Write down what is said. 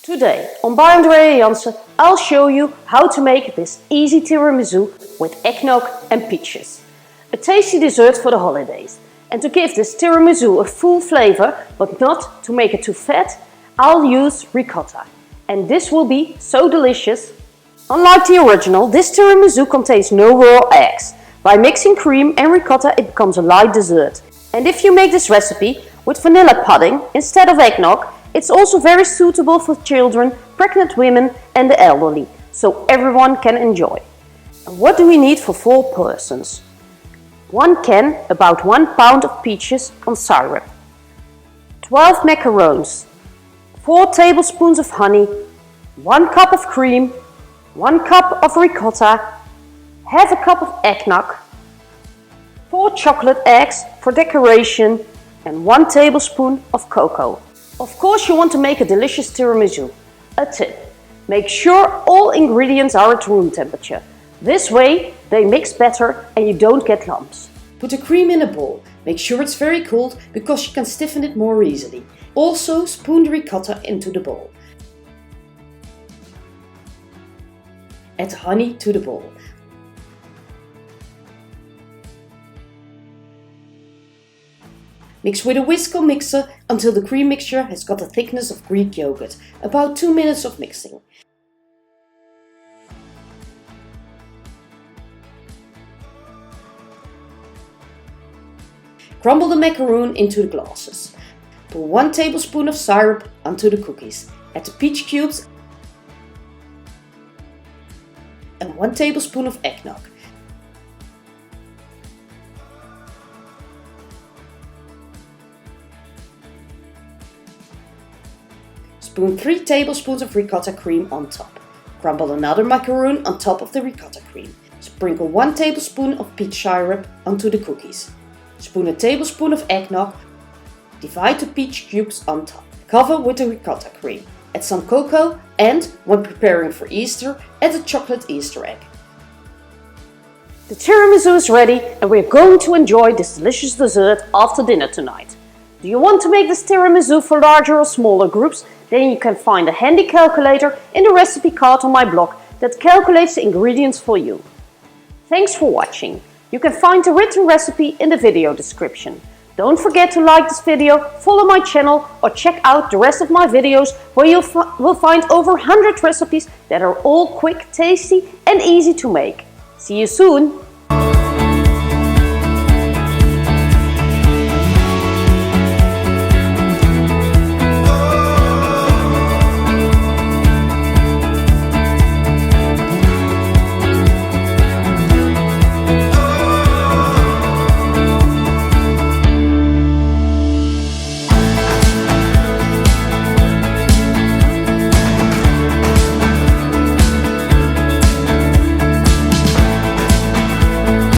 Today on Bar Andrea Jansen, I'll show you how to make this easy tiramisu with eggnog and peaches. A tasty dessert for the holidays. And to give this tiramisu a full flavor, but not to make it too fat, I'll use ricotta. And this will be so delicious. Unlike the original, this tiramisu contains no raw eggs. By mixing cream and ricotta, it becomes a light dessert. And if you make this recipe with vanilla pudding instead of eggnog, it's also very suitable for children, pregnant women and the elderly, so everyone can enjoy. And what do we need for 4 persons? 1 can, about 1 pound of peaches on syrup, 12 macaroons, 4 tablespoons of honey, 1 cup of cream, 1 cup of ricotta, half a cup of eggnog, 4 chocolate eggs for decoration and 1 tablespoon of cocoa. Of course you want to make a delicious tiramisu. A tip: make sure all ingredients are at room temperature. This way they mix better and you don't get lumps. Put the cream in a bowl. Make sure it's very cold because you can stiffen it more easily. Also spoon the ricotta into the bowl. Add honey to the bowl. Mix with a whisk or mixer until the cream mixture has got the thickness of Greek yogurt, about 2 minutes of mixing. Crumble the macaroon into the glasses. Pour 1 tablespoon of syrup onto the cookies. Add the peach cubes and 1 tablespoon of eggnog. Spoon 3 tablespoons of ricotta cream on top. Crumble another macaroon on top of the ricotta cream. Sprinkle 1 tablespoon of peach syrup onto the cookies. Spoon a tablespoon of eggnog. Divide the peach cubes on top. Cover with the ricotta cream. Add some cocoa and, when preparing for Easter, add a chocolate Easter egg. The tiramisu is ready and we're going to enjoy this delicious dessert after dinner tonight. Do you want to make this tiramisu for larger or smaller groups? Then you can find a handy calculator in the recipe card on my blog that calculates the ingredients for you. Thanks for watching. You can find the written recipe in the video description. Don't forget to like this video, follow my channel or check out the rest of my videos where you will find over 100 recipes that are all quick, tasty and easy to make. See you soon!